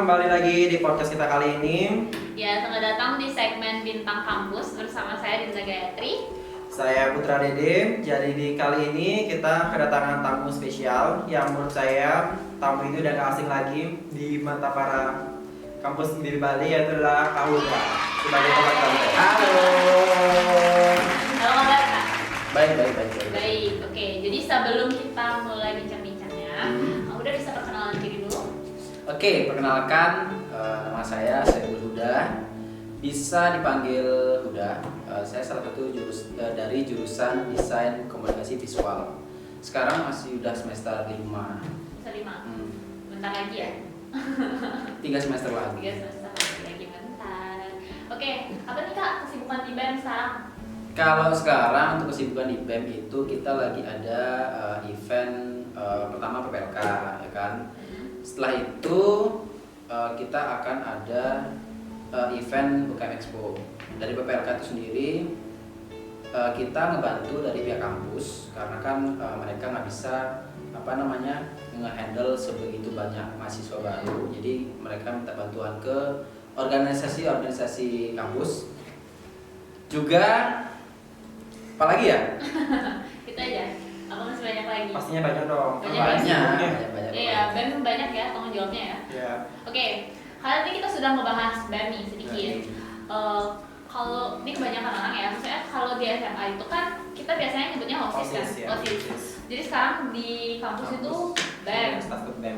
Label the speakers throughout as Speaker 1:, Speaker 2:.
Speaker 1: kembali lagi di podcast kita kali ini.
Speaker 2: Ya, selamat datang di segmen Bintang Kampus bersama saya Dinda Gayatri.
Speaker 1: Saya Putra Dede. Jadi di kali ini kita kedatangan tamu spesial yang menurut saya tamu itu udah gak asing lagi di mata para kampus di Bali, yaitu adalah Kak Huda sebagai tempat kantor. Halo.
Speaker 2: Halo kabar Kak?
Speaker 1: Baik.
Speaker 2: Baik, oke. Jadi sebelum kita mulai bincang-bincangnya, Kak Huda bisa perkenalan diri dulu?
Speaker 3: Oke, perkenalkan nama saya Saiful Huda. Bisa dipanggil Huda. Saya salah satu dari jurusan Desain Komunikasi Visual. Sekarang masih udah semester 5.
Speaker 2: Semester 5? Bentar lagi ya?
Speaker 3: 3 semester lagi.
Speaker 2: 3 semester lagi, bentar. Oke, apa nih Kak kesibukan di BEM sekarang?
Speaker 3: Kalau sekarang untuk kesibukan di BEM itu kita lagi ada event pertama PPLK, ya kan? Setelah itu kita akan ada event UKM Expo. Dari PPLK itu sendiri kita ngebantu dari pihak kampus karena kan mereka nggak bisa nge-handle sebegitu banyak mahasiswa baru. Jadi mereka minta bantuan ke organisasi kampus. Juga apalagi ya?
Speaker 2: Itu aja. Apa masih banyak lagi?
Speaker 1: Pastinya banyak dong.
Speaker 3: Banyak.
Speaker 2: Iya, BEM banyak ya tanggung jawabnya ya.
Speaker 1: Ya.
Speaker 2: Oke, kali ini kita sudah membahas BEM nih sedikit. Kalau ini kebanyakan orang ya, maksudnya kalau di SMA itu kan kita biasanya nyebutnya OSIS kan,
Speaker 1: ya.
Speaker 2: OSIS. Jadi sekarang di kampus itu BEM,
Speaker 1: Status BEM.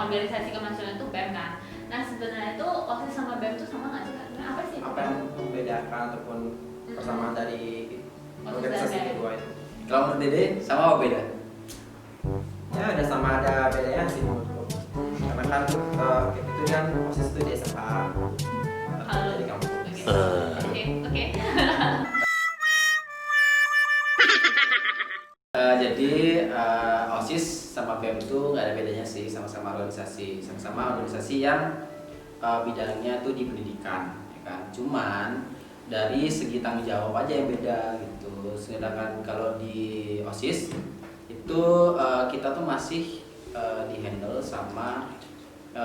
Speaker 2: organisasi kemahasiswaan itu BEM kan. Nah sebenarnya itu OSIS sama BEM itu sama nggak sih Kak? Nah, apa sih?
Speaker 1: Apa yang membedakan ataupun persamaan dari
Speaker 2: OSIS
Speaker 1: organisasi
Speaker 2: dan BEM.
Speaker 1: kedua itu?
Speaker 3: Kalau menurut Dede sama apa beda?
Speaker 1: Ya ada sama ada bedanya sih menurutku. Karena kan itu kan OSIS itu di SMA.
Speaker 2: Kalau
Speaker 1: di kampus.
Speaker 2: Oke.
Speaker 3: Jadi OSIS sama BEM itu nggak ada bedanya sih, sama-sama organisasi yang bidangnya tuh di pendidikan, ya kan. Cuman dari segi tanggung jawab aja yang beda gitu. Sedangkan kalau di OSIS itu kita tuh masih dihandle sama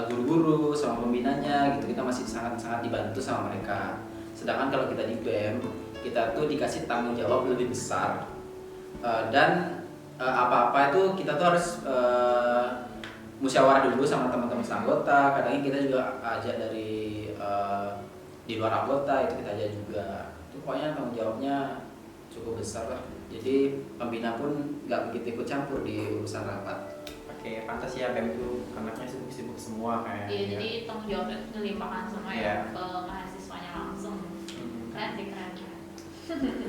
Speaker 3: guru-guru, sama pembinanya gitu. Kita masih sangat dibantu sama mereka. Sedangkan kalau kita di BEM, kita tuh dikasih tanggung jawab lebih besar. Dan apa-apa itu kita tuh harus musyawarah dulu sama teman-teman anggota. Kadang kita juga ajak dari di luar anggota, itu kita ajak juga. Itu pokoknya tanggung jawabnya cukup besar lah. Jadi pembina pun nggak begitu ikut campur di urusan rapat.
Speaker 1: Oke, pantas ya BEM itu anaknya sibuk-sibuk semua kayaknya.
Speaker 2: Iya, jadi tanggung jawabnya ngelimpahkan semua
Speaker 1: Iya.
Speaker 2: ya ke mahasiswanya langsung. Keren sih, keren.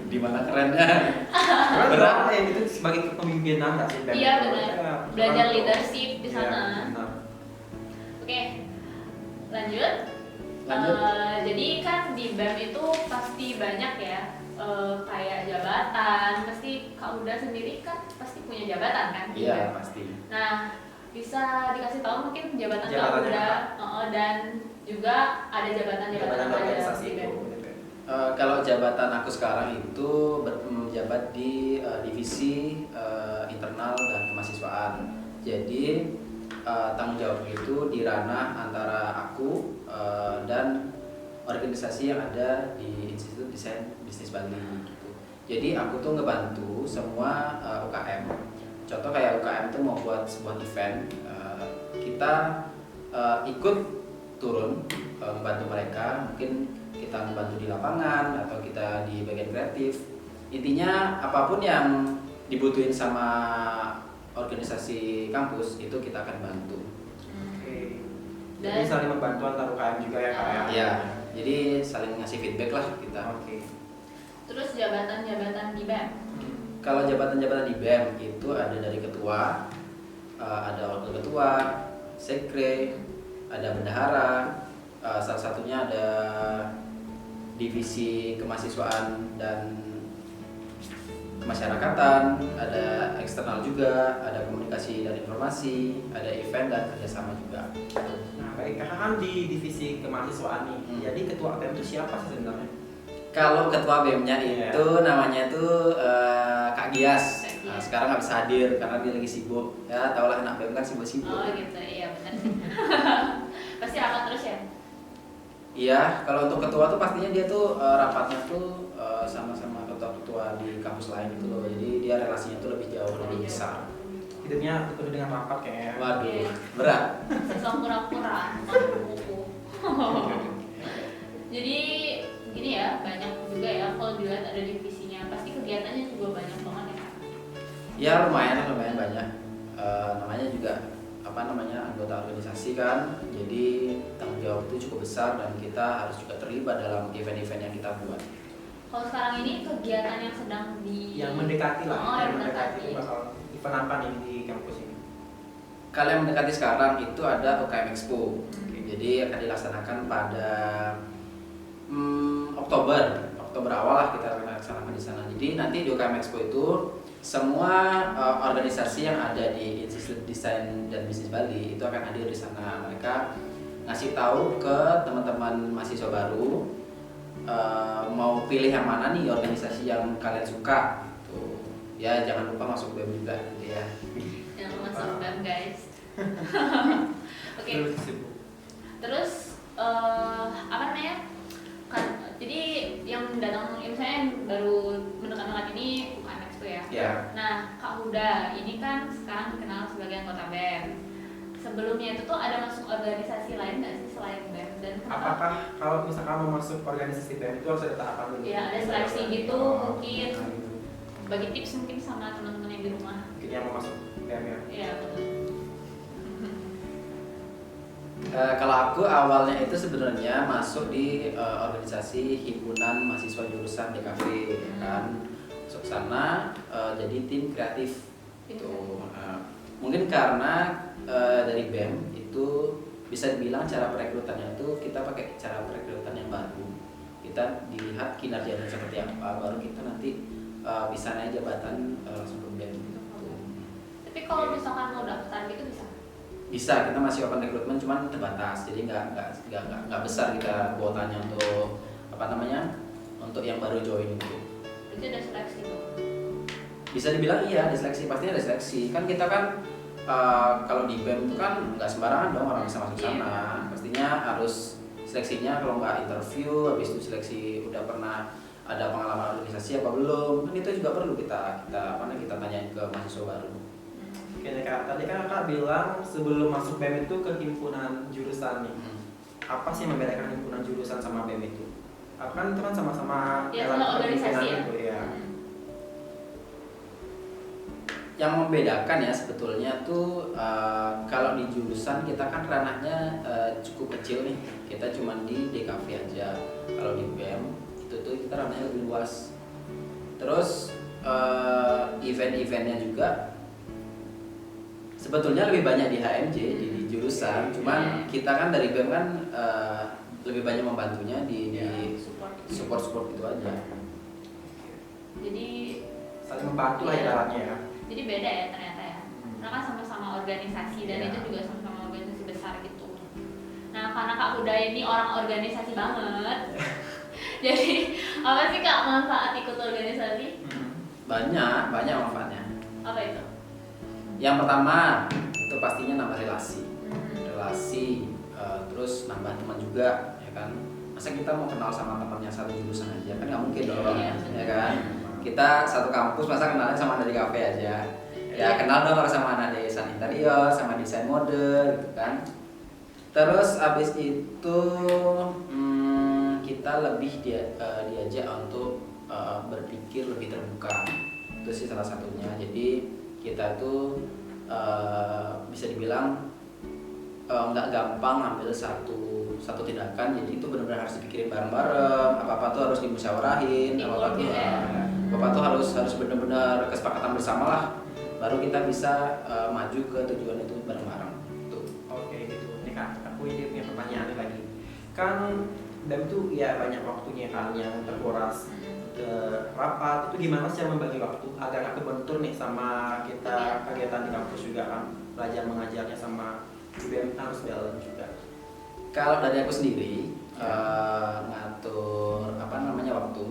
Speaker 3: Di mana kerennya?
Speaker 1: Berat ya itu sebagai kepemimpinan nggak sih BEM?
Speaker 2: Iya benar.
Speaker 1: Ya,
Speaker 2: Belajar
Speaker 1: betul.
Speaker 2: leadership di
Speaker 1: Iya,
Speaker 2: sana.
Speaker 1: benar.
Speaker 2: Oke, lanjut. Jadi kan di BEM itu pasti banyak ya, kayak jabatan. Pasti Kak Huda sendiri kan pasti punya jabatan kan? di BEM?
Speaker 3: Iya pasti.
Speaker 2: Nah, bisa dikasih tahu mungkin jabatan Kak
Speaker 1: Jabatannya
Speaker 2: Huda
Speaker 1: apa?
Speaker 2: dan juga ada jabatan-jabatan
Speaker 1: Jabatan
Speaker 2: apa aja
Speaker 1: organisasi
Speaker 2: di BEM?
Speaker 1: itu.
Speaker 3: Kalau jabatan aku sekarang itu menjabat di divisi internal dan kemahasiswaan. Jadi tanggung jawab itu di ranah antara aku dan organisasi yang ada di Institut Desain Bisnis Bali gitu. Jadi aku tuh ngebantu semua UKM. Contoh kayak UKM tuh mau buat sebuah event, kita ikut turun membantu mereka. Mungkin kita membantu di lapangan atau kita di bagian kreatif. Intinya apapun yang dibutuhin sama organisasi kampus itu kita akan bantu.
Speaker 1: Oke.
Speaker 2: Dan-
Speaker 1: Jadi saling membantu antar UKM juga ya Kak ya?
Speaker 3: Ya, jadi saling ngasih feedback lah kita.
Speaker 1: Oke.
Speaker 2: Terus jabatan-jabatan di BEM?
Speaker 3: Kalau jabatan-jabatan di BEM itu ada dari ketua, ada wakil ketua, sekre, ada bendahara, salah satunya ada divisi kemahasiswaan dan kemasyarakatan, ada eksternal juga, ada komunikasi dan informasi, ada event dan kerjasama juga.
Speaker 1: Nah baik, karena kan di divisi kemahasiswaan nih, jadi ketua BEM itu siapa sih sebenarnya?
Speaker 3: Kalau ketua BEM-nya
Speaker 1: Iya.
Speaker 3: itu namanya tuh Kak Gias.
Speaker 2: Kak Gias.
Speaker 3: Nah, sekarang nggak bisa hadir karena dia lagi sibuk. Ya, tau lah anak BEM kan sibuk-sibuk.
Speaker 2: Oh gitu, iya benar sih. Pasti rapat terus ya?
Speaker 3: Iya, kalau untuk ketua tuh pastinya dia tuh rapatnya tuh sama-sama ketua-ketua di kampus lain gitu loh. Jadi dia relasinya tuh lebih jauh, lebih besar.
Speaker 1: Hidupnya penuh dengan rapat kayaknya.
Speaker 3: Waduh,
Speaker 2: Iya.
Speaker 3: berat.
Speaker 2: Siswa pura-pura makan buku. Jadi gini ya, banyak juga ya kalau dilihat ada divisinya. Pasti kegiatannya juga banyak banget ya.
Speaker 3: Ya lumayan banyak. Namanya juga anggota organisasi kan. Jadi tanggung jawab itu cukup besar dan kita harus juga terlibat dalam event-event yang kita buat.
Speaker 2: Kalau sekarang ini kegiatan yang sedang
Speaker 1: Yang mendekati lah,
Speaker 2: Oh, yang mendekati.
Speaker 1: itu bakal event apa nih di kampus ini?
Speaker 3: Kalau yang mendekati sekarang itu ada UKM Expo.
Speaker 2: Hmm.
Speaker 3: Jadi akan dilaksanakan pada Oktober awal lah kita akan laksanakan di sana. Jadi nanti di UKM Expo itu semua organisasi yang ada di Institut Desain dan Bisnis Bali itu akan hadir di sana. Mereka ngasih tahu ke teman-teman mahasiswa baru mau pilih yang mana nih organisasi yang kalian suka. Tuh. Ya jangan lupa masuk BEM juga gitu ya.
Speaker 2: yang masuk BEM guys. Oke. Terus apa namanya? Kan, jadi yang datang, misalnya yang baru mendekat ini UKM Expo ya.
Speaker 3: Ya.
Speaker 2: Nah, Kak Huda ini kan sekarang dikenal sebagai anggota BEM. Sebelumnya itu tuh ada masuk organisasi lain nggak sih selain BEM? Dan
Speaker 1: Apakah kalau misalkan mau masuk organisasi BEM itu harus ada tahapan dulu?
Speaker 2: Iya, ada seleksi gitu
Speaker 1: Oh,
Speaker 2: mungkin.
Speaker 1: nah, gitu.
Speaker 2: Bagi tips mungkin sama teman-teman yang di rumah.
Speaker 1: Mungkin yang mau masuk BEM ya.
Speaker 2: Iya, betul.
Speaker 3: Kalau aku awalnya itu sebenarnya masuk di organisasi himpunan mahasiswa jurusan DKV ya kan. Masuk sana jadi tim kreatif itu. Mungkin karena dari BEM itu bisa dibilang cara perekrutannya itu kita pakai cara perekrutan yang baru. Kita dilihat kinerjanya seperti apa, baru kita nanti bisa naik jabatan langsung ke BEM gitu.
Speaker 2: Tapi kalau misalkan mau daftar gitu bisa?
Speaker 3: Bisa, kita masih open recruitment cuman terbatas, jadi nggak besar kita kuotanya untuk untuk yang baru join itu.
Speaker 2: Itu ada seleksi tuh.
Speaker 3: Bisa dibilang iya ada seleksi, pasti ada seleksi kan. Kita kan kalau di BEM itu kan nggak sembarangan dong orang bisa masuk sana. Pastinya harus seleksinya, kalau nggak interview, habis itu seleksi udah pernah ada pengalaman organisasi apa belum, kan itu juga perlu kita tanyain ke mahasiswa baru.
Speaker 1: Oke Kak, tadi kan Kak bilang sebelum masuk BEM itu ke himpunan jurusan nih. Apa sih yang membedakan himpunan jurusan sama BEM itu? Kan itu kan sama-sama
Speaker 2: Ya,
Speaker 1: dalam
Speaker 2: sama organisasi ya.
Speaker 1: itu ya.
Speaker 3: Yang membedakan ya sebetulnya tuh kalau di jurusan kita kan ranahnya cukup kecil nih, kita cuma di DKV aja. Kalau di BEM itu tuh kita ranahnya lebih luas. Terus event-eventnya juga sebetulnya lebih banyak di HMJ di jurusan, cuman kita kan dari BEM kan lebih banyak membantunya di support gitu aja.
Speaker 2: Jadi
Speaker 1: Saling membantu lah ibaratnya ya.
Speaker 2: Jadi beda ya ternyata ya. Karena kan sama-sama organisasi dan
Speaker 1: Iya.
Speaker 2: itu juga sama-sama organisasi besar gitu. Nah, karena Kak Huda ini orang organisasi banget. Jadi apa sih Kak manfaat ikut organisasi?
Speaker 3: Banyak manfaatnya.
Speaker 2: Apa itu?
Speaker 3: Yang pertama itu pastinya nambah relasi, terus nambah teman juga, ya kan. Masa kita mau kenal sama teman yang satu jurusan aja kan nggak mungkin dong,
Speaker 2: Iya,
Speaker 3: ya kan. Kita satu kampus masa kenalnya sama dari kafe aja, ya kenal dong kalau sama anak desain interior, sama desain mode gitu kan. Terus abis itu kita lebih diajak untuk berpikir lebih terbuka, itu sih salah satunya. Jadi kita tuh bisa dibilang nggak gampang ngambil satu tindakan, jadi itu benar-benar harus dipikirin bareng-bareng, apa-apa tuh harus dimusyawarahin, apa-apa tuh harus benar-benar kesepakatan bersama lah, baru kita bisa maju ke tujuan itu bareng-bareng. Tuh.
Speaker 1: Oke gitu. Nih Kak, aku ini punya pertanyaan lagi. Kan BEM tuh ya banyak waktunya kan yang terkuras ke rapat, itu gimana sih membagi waktu agar nggak kebentur nih sama kita kegiatan di kampus juga kan, belajar mengajarnya sama BEM harus balance juga.
Speaker 3: Kalau dari aku sendiri ngatur waktu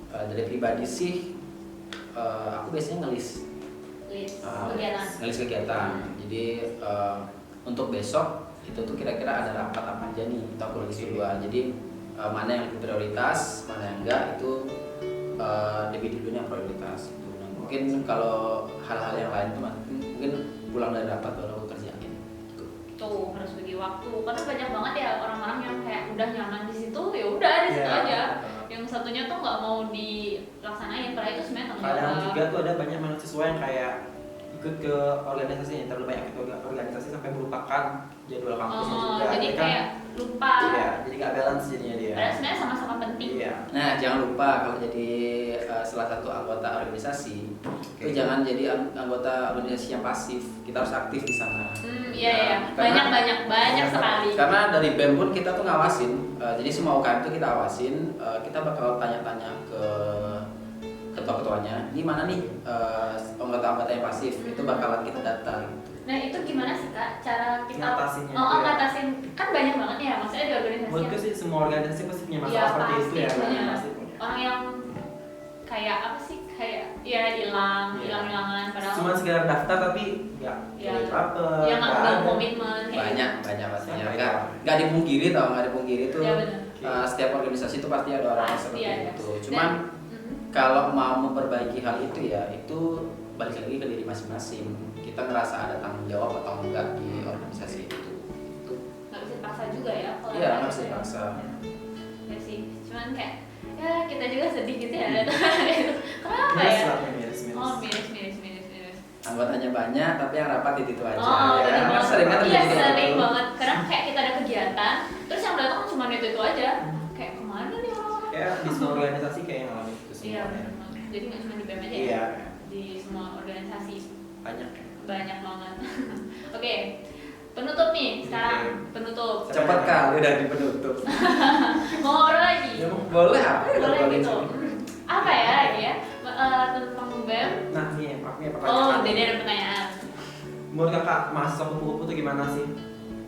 Speaker 3: dari pribadi sih aku biasanya ngelis kegiatan. Jadi untuk besok itu tuh kira-kira ada rapat apa aja nih, itu aku lagi duluan. Jadi mana yang lebih prioritas, mana yang enggak, itu lebih dulunya prioritas gitu. Nah, mungkin kalau hal-hal yang lain tuh mungkin pulang dari rapat baru aku kerjain gitu.
Speaker 2: Tuh harus bagi waktu karena banyak banget ya orang-orang yang kayak udah nyaman di situ, ya udah di situ aja. Yang satunya tuh nggak mau dilaksanain, padahal itu sebenarnya tanggung
Speaker 1: Kadang
Speaker 2: jawab.
Speaker 1: juga tuh ada banyak mahasiswa yang kayak ikut ke organisasi yang terlalu banyak ikut organisasi sampai melupakan jadwal kampusnya juga.
Speaker 2: Jadi
Speaker 1: kan,
Speaker 2: kayak lupa.
Speaker 1: iya, jadi nggak balance jadinya dia.
Speaker 2: Padahal sebenarnya sama-sama penting.
Speaker 1: Iya.
Speaker 3: Nah, jangan lupa kalau jadi salah satu anggota organisasi, itu jangan jadi anggota organisasi yang pasif. Kita harus aktif di sana.
Speaker 2: Iya ya. Banyak sekali.
Speaker 3: Karena dari BEM pun kita tuh ngawasin. Jadi semua UKM itu kita awasin. Kita bakal tanya-tanya ke ketua-ketuanya. Ini mana nih anggota-anggota yang pasif? Itu bakalan kita data. Gitu.
Speaker 2: Nah itu gimana sih Kak cara kita
Speaker 1: Ngatasinnya itu ya.
Speaker 2: ngatasin, kan banyak banget ya maksudnya di organisasi
Speaker 1: Menurutku
Speaker 2: yang
Speaker 1: sih semua organisasi pasti punya masalah
Speaker 2: ya,
Speaker 1: seperti itu
Speaker 2: pasti
Speaker 1: ya.
Speaker 2: punya.
Speaker 1: Pasti punya.
Speaker 2: Orang yang kayak apa sih, kayak ya hilang
Speaker 1: Iya.
Speaker 2: hilang-hilangan padahal
Speaker 1: Cuma sekedar daftar tapi nggak
Speaker 2: ya,
Speaker 1: ikut rapet.
Speaker 2: yang nggak
Speaker 1: nggak
Speaker 2: ambil
Speaker 1: ada.
Speaker 2: komitmen kayak
Speaker 3: Banyak
Speaker 2: gitu.
Speaker 3: pastinya.
Speaker 1: Siapa
Speaker 3: Nggak dipungkiri nggak dipungkiri tuh.
Speaker 2: Ya, benar.
Speaker 3: Setiap organisasi itu pasti ada orang yang
Speaker 2: Pasti
Speaker 3: seperti
Speaker 2: ada.
Speaker 3: itu. Cuman
Speaker 2: Mhm.
Speaker 3: kalau mau memperbaiki hal itu ya itu balik lagi ke diri masing-masing. Kita ngerasa ada tanggung jawab atau enggak di organisasi itu. Itu.
Speaker 2: Nggak bisa dipaksa juga ya kalau
Speaker 3: Iya,
Speaker 2: ada
Speaker 3: nggak bisa
Speaker 2: gitu ya.
Speaker 3: dipaksa.
Speaker 2: Ya sih, cuman kayak ya kita juga sedih gitu ya ada gitu. Kenapa
Speaker 1: Miris
Speaker 2: ya?
Speaker 1: lah, miris.
Speaker 2: Oh miris.
Speaker 3: Anggotanya banyak tapi yang rapat itu aja.
Speaker 2: Oh,
Speaker 3: ya.
Speaker 2: benar banget.
Speaker 3: Sering kan
Speaker 2: Iya,
Speaker 3: terjadi kayak
Speaker 2: sering
Speaker 3: gitu.
Speaker 2: banget. Kadang kayak kita ada kegiatan, terus yang datang cuma itu aja. Kayak kemana nih orang-orang?
Speaker 1: Kayak di semua organisasi kayak ngalamin itu semua.
Speaker 2: Iya, benar banget. Jadi nggak cuma di BEM aja
Speaker 1: Iya.
Speaker 2: ya? Di semua organisasi
Speaker 1: Banyak.
Speaker 2: banyak banget. Oke, penutup nih sekarang. Penutup.
Speaker 3: Cepat kali udah di penutup.
Speaker 2: Mau ngobrol lagi?
Speaker 3: Ya, boleh apa ya?
Speaker 2: Boleh
Speaker 3: Boleh
Speaker 2: gitu.
Speaker 3: sih.
Speaker 2: Apa ya lagi ya? Tentang BEM.
Speaker 1: Nah, nih aku punya
Speaker 2: Oh,
Speaker 1: pertanyaan.
Speaker 2: jadi ada pertanyaan.
Speaker 1: Menurut kakak mahasiswa kupu-kupu itu gimana sih?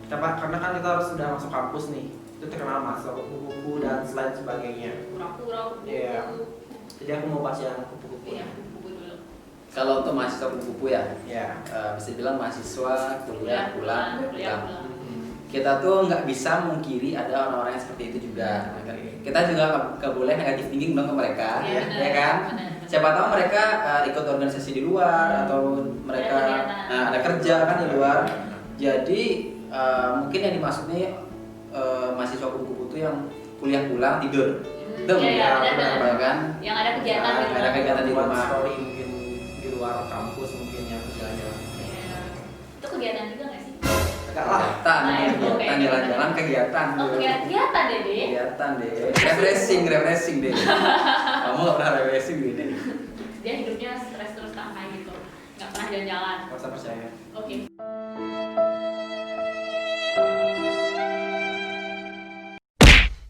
Speaker 1: Karena kan kita harus sudah masuk kampus nih. Itu terkenal mahasiswa kupu-kupu dan selain sebagainya.
Speaker 2: Kura-kura.
Speaker 1: Iya. Jadi aku mau bahas yang kupu-kupu.
Speaker 2: Iya, kupu dulu.
Speaker 3: Kalau untuk mahasiswa kupu-kupu ya,
Speaker 1: Iya.
Speaker 3: bisa dibilang mahasiswa kuliah pulang.
Speaker 2: Kuliah pulang.
Speaker 3: Kita tuh nggak bisa mungkiri ada orang-orang yang seperti itu juga. Kita juga nggak boleh negatif thinking dong ke mereka,
Speaker 2: Iya, benar,
Speaker 3: ya kan?
Speaker 2: benar.
Speaker 3: Siapa tahu mereka ikut organisasi di luar atau mereka
Speaker 2: Ada kegiatan.
Speaker 3: ada kerja kan di luar. Jadi mungkin yang dimaksud nih mahasiswa kupu-kupu itu yang kuliah pulang tidur. Itu
Speaker 2: Iya, iya,
Speaker 3: ya,
Speaker 2: benar.
Speaker 3: ya kan?
Speaker 2: Yang ada kegiatan
Speaker 1: Nah,
Speaker 2: di
Speaker 3: ada
Speaker 2: rumah.
Speaker 3: kegiatan di
Speaker 1: Buat
Speaker 3: rumah.
Speaker 1: story mungkin di luar kampus mungkin yang jalan-jalan.
Speaker 2: Iya. Itu kegiatan juga nggak sih?
Speaker 1: Enggak lah.
Speaker 3: Kegiatan,
Speaker 2: Nah, ya,
Speaker 3: kegiatan
Speaker 2: oke.
Speaker 3: jalan-jalan kegiatan.
Speaker 2: Oh,
Speaker 3: tuh.
Speaker 2: kegiatan deh, deh.
Speaker 3: Kegiatan deh. Refreshing deh. Kamu nggak pernah refreshing deh.
Speaker 2: Dia hidupnya stres terus tak kayak gitu. Nggak pernah jalan-jalan.
Speaker 1: Nggak usah percaya.
Speaker 2: Oke.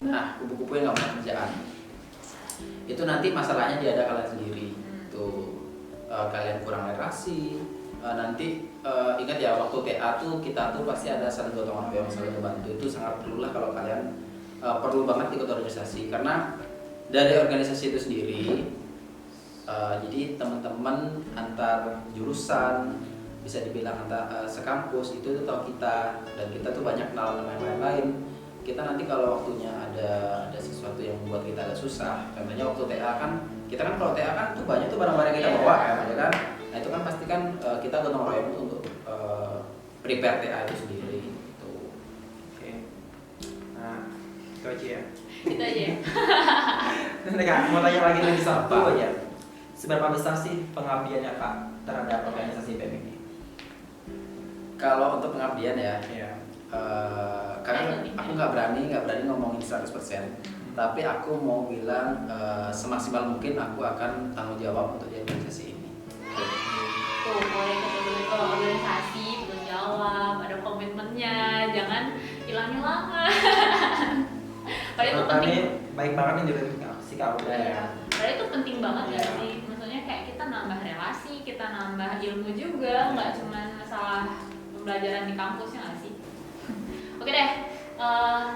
Speaker 3: Nah, kupu-kupu yang nggak punya kerjaan itu nanti masalahnya dia ada kalian sendiri. Tuh kalian kurang relasi. Nanti ingat ya waktu TA tuh kita tuh pasti ada saling gotong royong, saling membantu. Itu sangat perlu lah kalau kalian perlu banget ikut organisasi karena dari organisasi itu sendiri. Jadi teman-teman antar jurusan bisa dibilang antar sekampus itu tuh tahu kita dan kita tuh banyak kenalan sama yang lain-lain. Kita nanti kalau waktunya ada sesuatu yang membuat kita agak susah, contohnya waktu TA kan kita kan kalau TA kan tuh banyak tuh barang-barang kita bawa ya kan. Nah itu kan pasti kan kita gotong royong untuk prepare TA itu sendiri gitu.
Speaker 1: Oke. Nah, itu aja ya.
Speaker 2: Gitu aja ya.
Speaker 1: Nanti Kak, mau tanya lagi satu aja. Seberapa besar sih pengabdiannya Kak terhadap organisasi BEM ini?
Speaker 3: Kalau untuk pengabdian ya,
Speaker 1: Iya.
Speaker 3: karena aku nggak berani ngomongin 100%, tapi aku mau bilang semaksimal mungkin aku akan tanggung jawab untuk di organisasi ini.
Speaker 2: Tuh, boleh ke organisasi, tanggung jawab, ada komitmennya, jangan hilang-hilangan. Padahal itu penting.
Speaker 1: Baik banget nih dari si Kak Uda ya.
Speaker 2: Padahal itu penting banget
Speaker 1: Iya.
Speaker 2: gak sih? Maksudnya kayak kita nambah relasi, kita nambah ilmu juga, nggak cuma masalah pembelajaran di kampusnya nggak sih? Oke deh,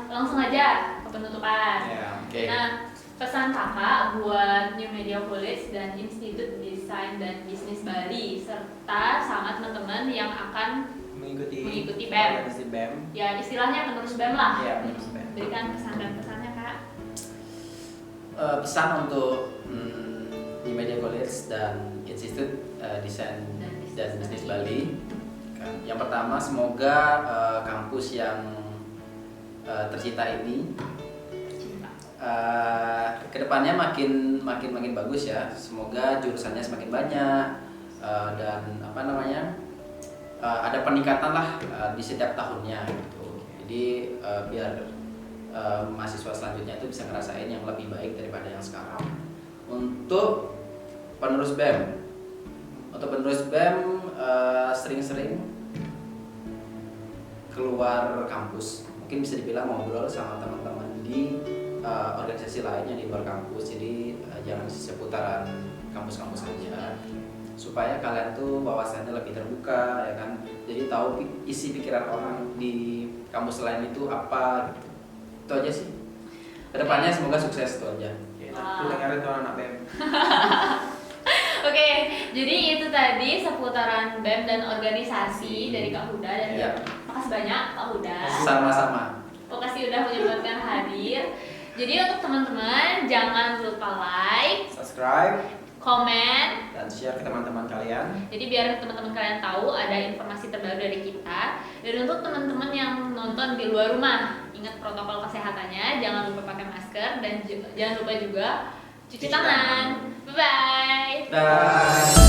Speaker 2: langsung aja ke penutupan.
Speaker 1: Iya.
Speaker 3: Oke.
Speaker 2: Nah, pesan kakak buat New Media College dan Institut Desain dan Bisnis Bali serta sama teman-teman yang akan mengikuti BEM.
Speaker 1: organisasi BEM.
Speaker 2: Ya istilahnya penerus BEM lah.
Speaker 1: Iya, penerus BEM.
Speaker 2: Berikan pesan dan pesannya Kak.
Speaker 3: Pesan untuk di Media College dan Institut Desain dan Bisnis Bali. Yang pertama, semoga kampus yang tercinta ini kedepannya makin bagus ya. Semoga jurusannya semakin banyak dan ada peningkatan lah di setiap tahunnya gitu. Jadi biar mahasiswa selanjutnya itu bisa ngerasain yang lebih baik daripada yang sekarang. Untuk penerus BEM, sering-sering keluar kampus. Mungkin bisa dibilang ngobrol sama teman-teman di organisasi lainnya di luar kampus. Jadi jangan seputaran kampus-kampus aja, supaya kalian tuh wawasannya lebih terbuka ya kan. Jadi tahu isi pikiran orang di kampus lain itu apa gitu. Itu aja sih. Kedepannya semoga sukses, itu aja.
Speaker 1: Itu dengerin tuh anak BEM.
Speaker 2: Oke, jadi itu tadi seputaran BEM dan organisasi dari Kak Huda dan
Speaker 3: Iya.
Speaker 2: makasih banyak Kak Huda.
Speaker 3: Sama-sama.
Speaker 2: Makasih udah menyempatkan hadir. Jadi untuk teman-teman jangan lupa like,
Speaker 1: Subscribe
Speaker 2: komen,
Speaker 1: dan share ke teman-teman kalian.
Speaker 2: jadi biar teman-teman kalian tahu ada informasi terbaru dari kita. Dan untuk teman-teman yang nonton di luar rumah, ingat protokol kesehatannya, jangan lupa pakai masker dan jangan lupa juga cuci tangan. Bye bye.
Speaker 1: Bye.